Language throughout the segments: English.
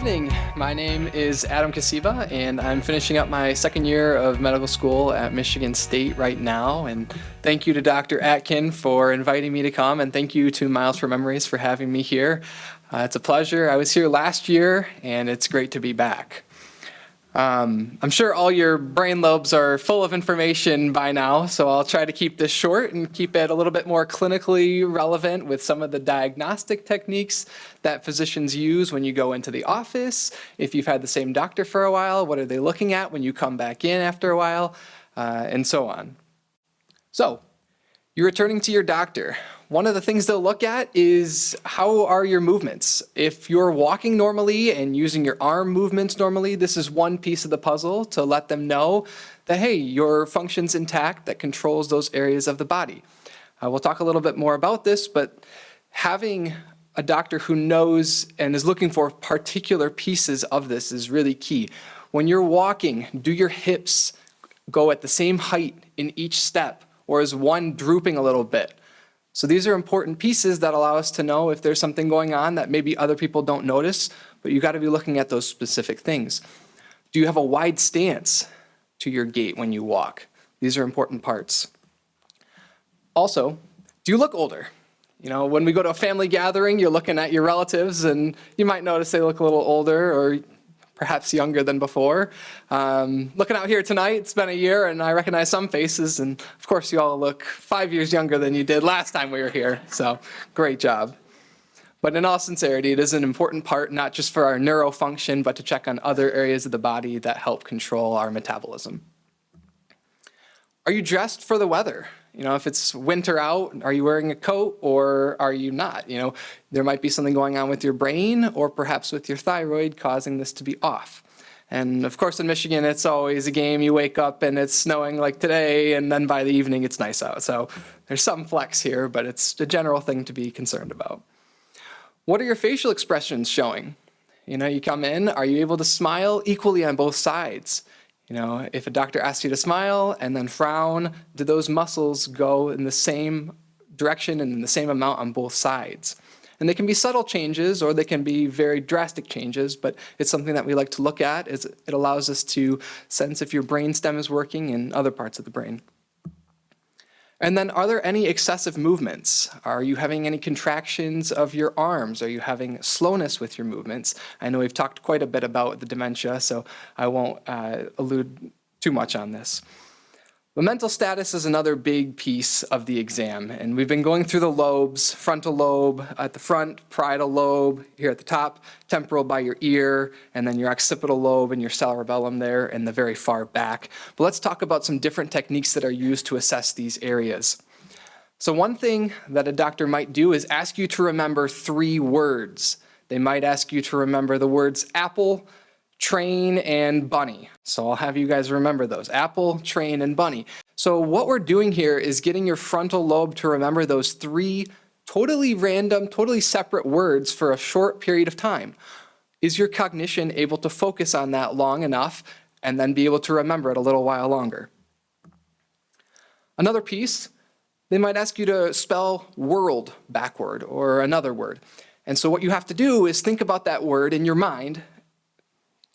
evening. My name is Adam Kasiva, and I'm finishing up my second year of medical school at Michigan State right now. And thank you to Dr. Atkin for inviting me to come, and thank you to Miles for Memories for having me here. It's a pleasure. I was here last year, and it's great to be back. I'm sure all your brain lobes are full of information by now, so I'll try to keep this short and keep it a little bit more clinically relevant with some of the diagnostic techniques that physicians use when you go into the office. If you've had the same doctor for a while, what are they looking at when you come back in after a while, and so on. So, you're returning to your doctor. One of the things they'll look at is how are your movements. If you're walking normally and using your arm movements normally, this is one piece of the puzzle to let them know that, hey, your function's intact that controls those areas of the body. We'll talk a little bit more about this, but having a doctor who knows and is looking for particular pieces of this is really key. When you're walking, do your hips go at the same height in each step, or is one drooping a little bit? So these are important pieces that allow us to know if there's something going on that maybe other people don't notice, but you got to be looking at those specific things. Do you have a wide stance to your gait when you walk? These are important parts. Also, do you look older? You know, when we go to a family gathering, you're looking at your relatives and you might notice they look a little older or perhaps younger than before. Looking out here tonight, it's been a year and I recognize some faces, and of course you all look 5 years younger than you did last time we were here, so great job. But in all sincerity, it is an important part not just for our neurofunction, but to check on other areas of the body that help control our metabolism. Are you dressed for the weather? You know, if it's winter out, are you wearing a coat or are you not? You know, there might be something going on with your brain or perhaps with your thyroid causing this to be off. And of course in Michigan, it's always a game. You wake up and it's snowing like today, and then by the evening it's nice out. So there's some flex here, but it's a general thing to be concerned about. What are your facial expressions showing? You know, you come in, are you able to smile equally on both sides? You know, if a doctor asks you to smile and then frown, do those muscles go in the same direction and in the same amount on both sides? And they can be subtle changes or they can be very drastic changes, but it's something that we like to look at as it allows us to sense if your brainstem is working in other parts of the brain. And then, are there any excessive movements? Are you having any contractions of your arms? Are you having slowness with your movements? I know we've talked quite a bit about the dementia, so I won't allude too much on this. The mental status is another big piece of the exam, and we've been going through the lobes: frontal lobe at the front, parietal lobe here at the top, temporal by your ear, and then your occipital lobe and your cerebellum there in the very far back. But let's talk about some different techniques that are used to assess these areas. So one thing that a doctor might do is ask you to remember 3 words. They might ask you to remember the words apple, train, and bunny. So I'll have you guys remember those: apple, train, and bunny. So what we're doing here is getting your frontal lobe to remember those 3 totally random, totally separate words for a short period of time. Is your cognition able to focus on that long enough and then be able to remember it a little while longer? Another piece, they might ask you to spell world backward or another word. And so what you have to do is think about that word in your mind,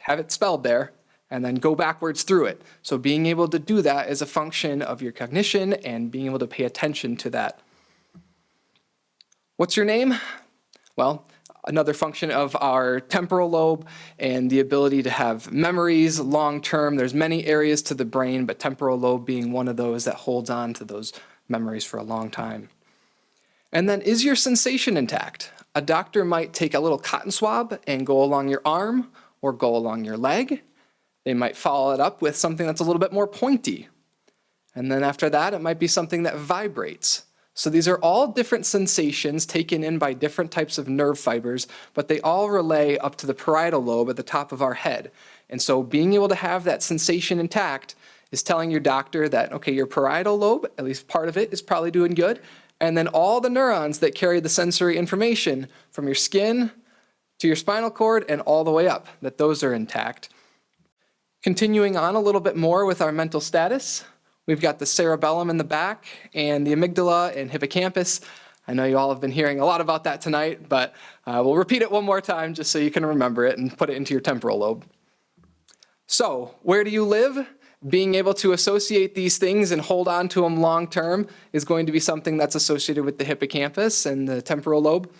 have it spelled there, and then go backwards through it. So being able to do that is a function of your cognition and being able to pay attention to that. What's your name? Well, another function of our temporal lobe and the ability to have memories long term. There's many areas to the brain, but temporal lobe being one of those that holds on to those memories for a long time. And then, is your sensation intact? A doctor might take a little cotton swab and go along your arm or go along your leg. They might follow it up with something that's a little bit more pointy. And then after that, it might be something that vibrates. So these are all different sensations taken in by different types of nerve fibers, but they all relay up to the parietal lobe at the top of our head. And so being able to have that sensation intact is telling your doctor that, okay, your parietal lobe, at least part of it, is probably doing good. And then all the neurons that carry the sensory information from your skin to your spinal cord and all the way up, that those are intact. Continuing on a little bit more with our mental status, we've got the cerebellum in the back and the amygdala and hippocampus. I know you all have been hearing a lot about that tonight, but we'll repeat it one more time just so you can remember it and put it into your temporal lobe. So, where do you live? Being able to associate these things and hold on to them long term is going to be something that's associated with the hippocampus and the temporal lobe.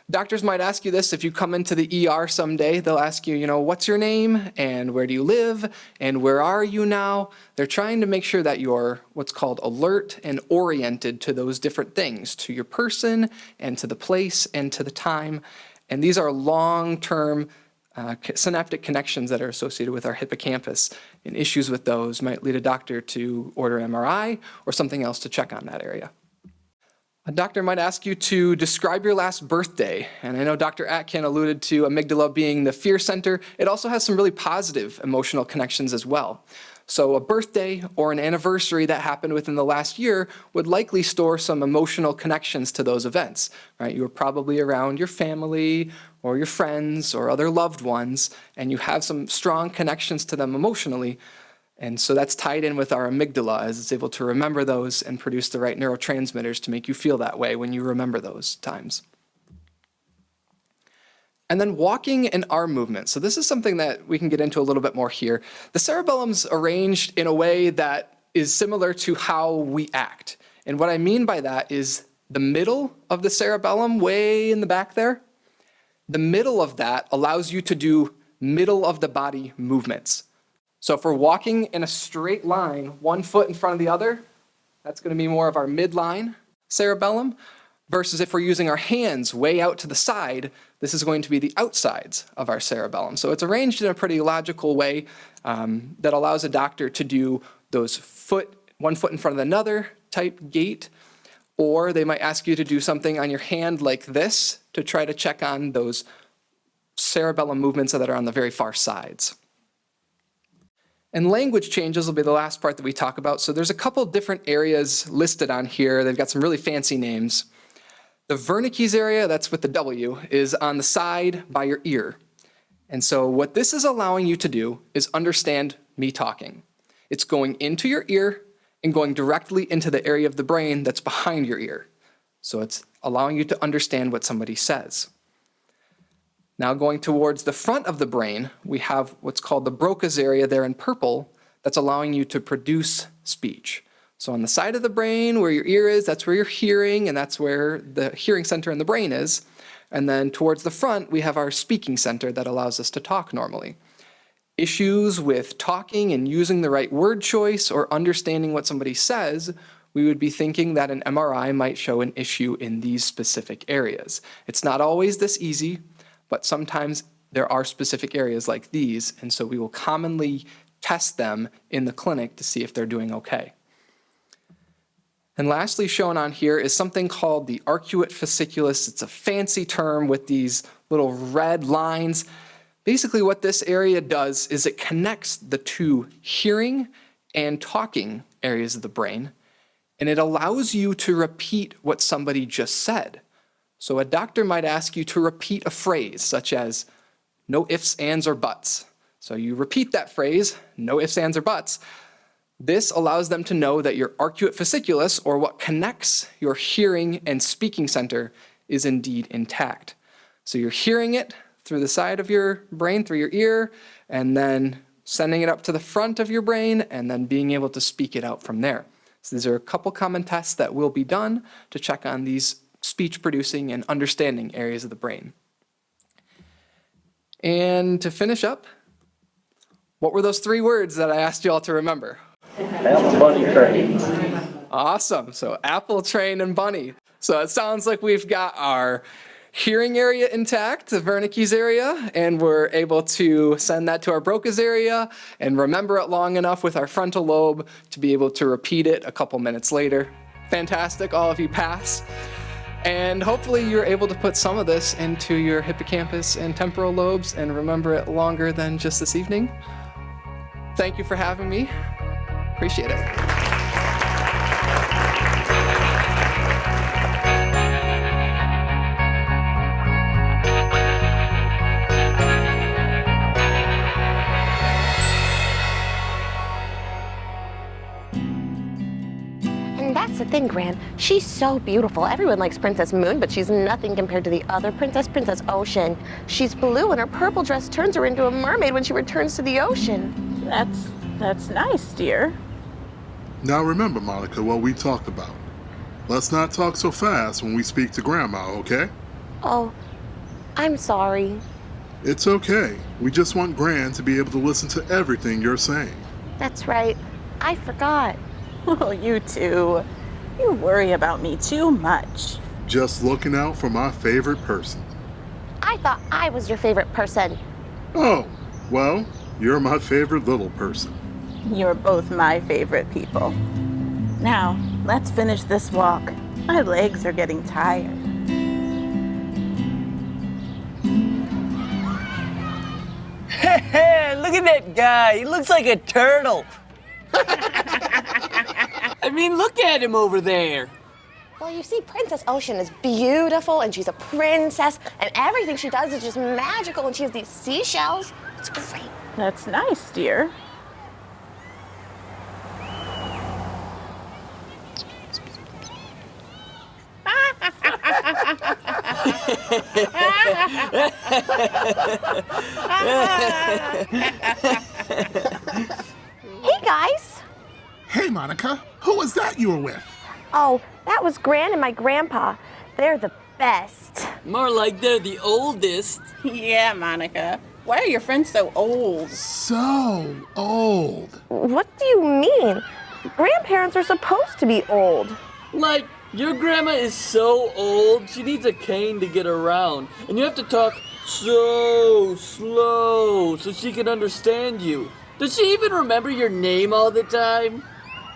Doctors might ask you this if you come into the ER someday. They'll ask you, what's your name and where do you live and where are you now? They're trying to make sure that you're what's called alert and oriented to those different things, to your person and to the place and to the time. And these are long-term synaptic connections that are associated with our hippocampus, and issues with those might lead a doctor to order MRI or something else to check on that area. A doctor might ask you to describe your last birthday, and I know Dr. Atkin alluded to amygdala being the fear center. It also has some really positive emotional connections as well. So a birthday or an anniversary that happened within the last year would likely store some emotional connections to those events, right? You were probably around your family or your friends or other loved ones, and you have some strong connections to them emotionally. And so that's tied in with our amygdala, as it's able to remember those and produce the right neurotransmitters to make you feel that way when you remember those times. And then walking and arm movement. So this is something that we can get into a little bit more here. The cerebellum's arranged in a way that is similar to how we act. And what I mean by that is the middle of the cerebellum, way in the back there, the middle of that allows you to do middle of the body movements. So if we're walking in a straight line, one foot in front of the other, that's going to be more of our midline cerebellum, versus if we're using our hands way out to the side, this is going to be the outsides of our cerebellum. So it's arranged in a pretty logical way that allows a doctor to do those one foot in front of another type gait, or they might ask you to do something on your hand like this to try to check on those cerebellum movements that are on the very far sides. And language changes will be the last part that we talk about. So there's a couple different areas listed on here. They've got some really fancy names. The Wernicke's area, that's with the W, is on the side by your ear. And so what this is allowing you to do is understand me talking. It's going into your ear and going directly into the area of the brain that's behind your ear. So it's allowing you to understand what somebody says. Now going towards the front of the brain, we have what's called the Broca's area there in purple that's allowing you to produce speech. So on the side of the brain where your ear is, that's where you're hearing, and that's where the hearing center in the brain is. And then towards the front, we have our speaking center that allows us to talk normally. Issues with talking and using the right word choice or understanding what somebody says, we would be thinking that an MRI might show an issue in these specific areas. It's not always this easy, but sometimes there are specific areas like these, and so we will commonly test them in the clinic to see if they're doing okay. And lastly shown on here is something called the arcuate fasciculus. It's a fancy term with these little red lines. Basically what this area does is it connects the two hearing and talking areas of the brain, and it allows you to repeat what somebody just said. So a doctor might ask you to repeat a phrase such as, no ifs, ands, or buts. So you repeat that phrase, no ifs, ands, or buts. This allows them to know that your arcuate fasciculus, or what connects your hearing and speaking center, is indeed intact. So you're hearing it through the side of your brain, through your ear, and then sending it up to the front of your brain, and then being able to speak it out from there. So these are a couple common tests that will be done to check on these speech-producing and understanding areas of the brain. And to finish up, what were those 3 words that I asked you all to remember? Apple, bunny, train. Awesome. So apple, train, and bunny. So it sounds like we've got our hearing area intact, the Wernicke's area, and we're able to send that to our Broca's area and remember it long enough with our frontal lobe to be able to repeat it a couple minutes later. Fantastic. All of you passed. And hopefully you're able to put some of this into your hippocampus and temporal lobes and remember it longer than just this evening. Thank you for having me. Appreciate it. That's the thing, Gran. She's so beautiful. Everyone likes Princess Moon, but she's nothing compared to the other princess, Princess Ocean. She's blue, and her purple dress turns her into a mermaid when she returns to the ocean. That's nice, dear. Now remember, Monica, what we talked about. Let's not talk so fast when we speak to Grandma, okay? Oh, I'm sorry. It's okay. We just want Gran to be able to listen to everything you're saying. That's right. I forgot. Oh, you two. You worry about me too much. Just looking out for my favorite person. I thought I was your favorite person. Oh, well, you're my favorite little person. You're both my favorite people. Now, let's finish this walk. My legs are getting tired. Hey, look at that guy. He looks like a turtle. I mean, look at him over there. Well, you see, Princess Ocean is beautiful, and she's a princess, and everything she does is just magical, and she has these seashells. It's great. That's nice, dear. Hey, guys. Hey, Monica, who was that you were with? Oh, that was Gran and my grandpa. They're the best. More like they're the oldest. Yeah, Monica. Why are your friends so old? So old. What do you mean? Grandparents are supposed to be old. Like, your grandma is so old, she needs a cane to get around. And you have to talk so slow so she can understand you. Does she even remember your name all the time?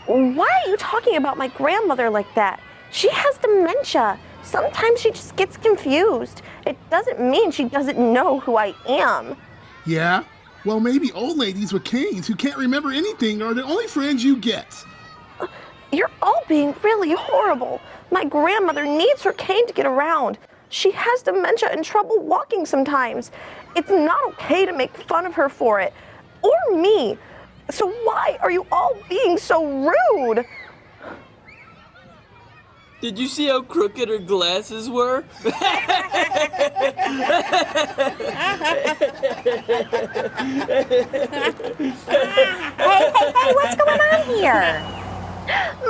Why are you talking about my grandmother like that? She has dementia. Sometimes she just gets confused. It doesn't mean she doesn't know who I am. Yeah? Well, maybe old ladies with canes who can't remember anything are the only friends you get. You're all being really horrible. My grandmother needs her cane to get around. She has dementia and trouble walking sometimes. It's not okay to make fun of her for it. Or me. So why are you all being so rude? Did you see how crooked her glasses were? Hey, what's going on here?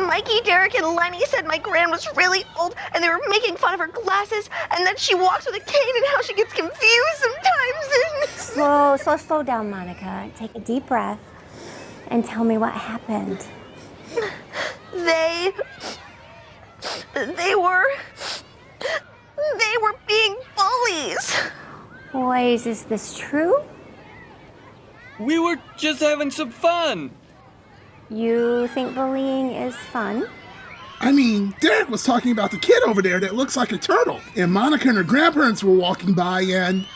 Mikey, Derek, and Lenny said my gran was really old and they were making fun of her glasses and that she walks with a cane and how she gets confused sometimes. Slow down, Monica. Take a deep breath and tell me what happened. They were being bullies. Boys, is this true? We were just having some fun. You think bullying is fun? I mean, Derek was talking about the kid over there that looks like a turtle. And Monica and her grandparents were walking by and...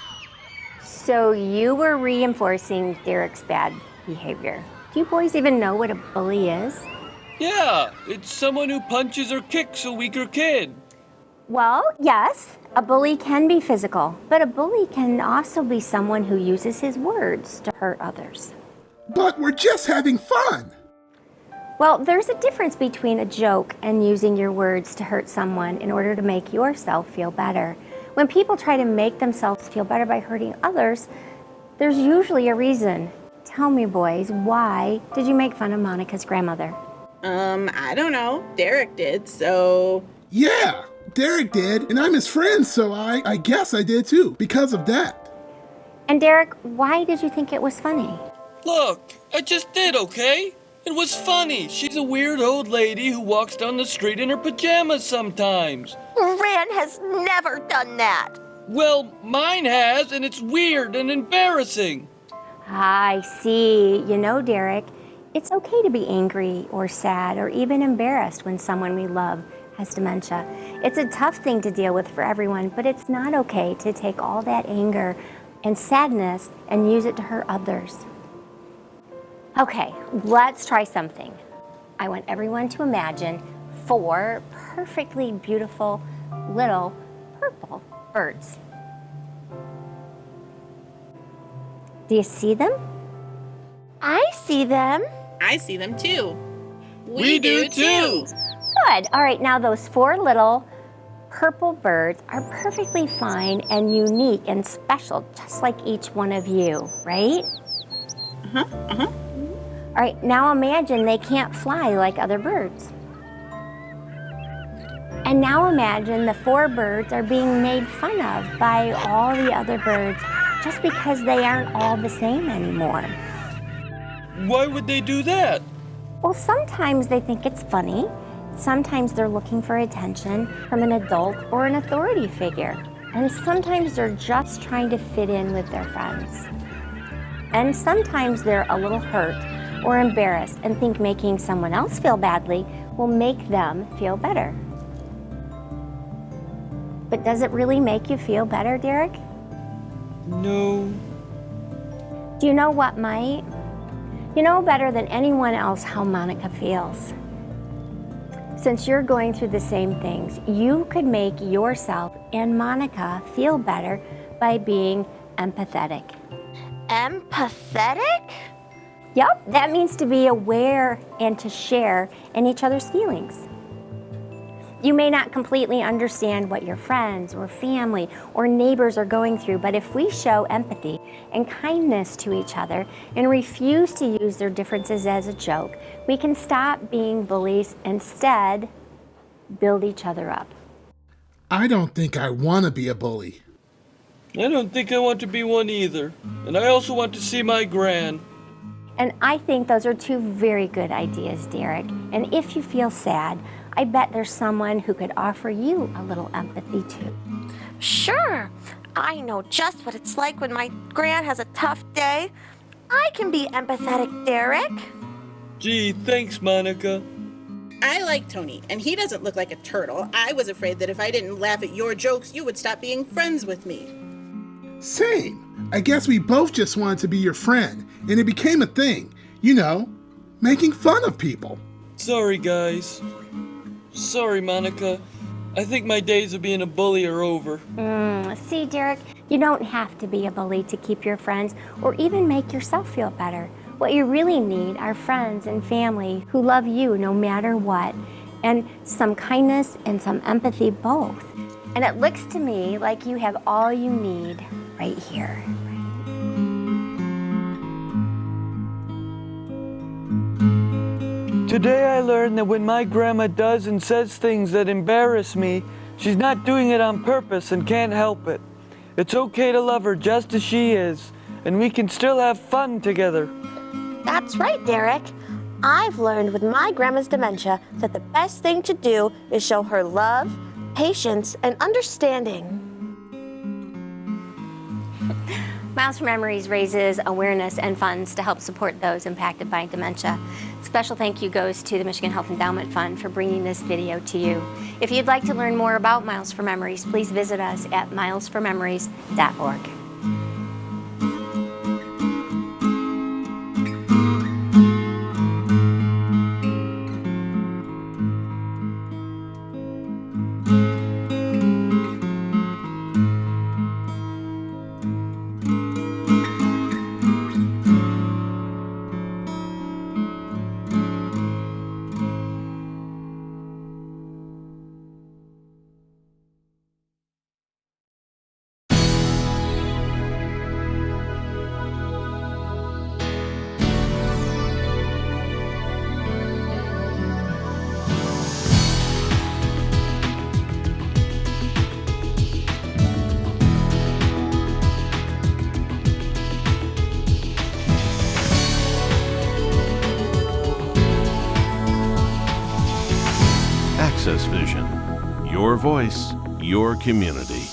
So you were reinforcing Derek's bad behavior. Do you boys even know what a bully is? Yeah, it's someone who punches or kicks a weaker kid. Well, yes, a bully can be physical, but a bully can also be someone who uses his words to hurt others. But we're just having fun. Well, there's a difference between a joke and using your words to hurt someone in order to make yourself feel better. When people try to make themselves feel better by hurting others, there's usually a reason. Tell me, boys, why did you make fun of Monica's grandmother? I don't know. Derek did, so... Yeah, Derek did, and I'm his friend, so I guess I did too, because of that. And Derek, why did you think it was funny? Look, I just did, okay? It was funny. She's a weird old lady who walks down the street in her pajamas sometimes. Gran has never done that. Well, mine has, and it's weird and embarrassing. I see. You know, Derek, it's okay to be angry or sad or even embarrassed when someone we love has dementia. It's a tough thing to deal with for everyone, but it's not okay to take all that anger and sadness and use it to hurt others. Okay, let's try something. I want everyone to imagine 4 perfectly beautiful little purple birds. Do you see them? I see them. I see them too. We do too. Good. All right, now those 4 little purple birds are perfectly fine and unique and special, just like each one of you, right? All right, now imagine they can't fly like other birds. And now imagine the 4 birds are being made fun of by all the other birds just because they aren't all the same anymore. Why would they do that? Well, sometimes they think it's funny. Sometimes they're looking for attention from an adult or an authority figure. And sometimes they're just trying to fit in with their friends. And sometimes they're a little hurt or embarrassed and think making someone else feel badly will make them feel better. But does it really make you feel better, Derek? No. Do you know what might? You know better than anyone else how Monica feels. Since you're going through the same things, you could make yourself and Monica feel better by being empathetic. Empathetic? Yep, that means to be aware and to share in each other's feelings. You may not completely understand what your friends or family or neighbors are going through, but if we show empathy and kindness to each other and refuse to use their differences as a joke, we can stop being bullies, instead build each other up. I don't think I want to be a bully. I don't think I want to be one either. And I also want to see my gran. And I think those are 2 very good ideas, Derek. And if you feel sad, I bet there's someone who could offer you a little empathy too. Sure. I know just what it's like when my gran has a tough day. I can be empathetic, Derek. Gee, thanks, Monica. I like Tony, and he doesn't look like a turtle. I was afraid that if I didn't laugh at your jokes, you would stop being friends with me. Same. I guess we both just wanted to be your friend, and it became a thing. You know, making fun of people. Sorry, guys. Sorry, Monica. I think my days of being a bully are over. See, Derek, you don't have to be a bully to keep your friends or even make yourself feel better. What you really need are friends and family who love you no matter what, and some kindness and some empathy both. And it looks to me like you have all you need right here. Today I learned that when my grandma does and says things that embarrass me, she's not doing it on purpose and can't help it. It's okay to love her just as she is, and we can still have fun together. That's right, Derek. I've learned with my grandma's dementia that the best thing to do is show her love, patience, and understanding. Miles for Memories raises awareness and funds to help support those impacted by dementia. Special thank you goes to the Michigan Health Endowment Fund for bringing this video to you. If you'd like to learn more about Miles for Memories, please visit us at milesformemories.org. Access Vision. Your voice, your community.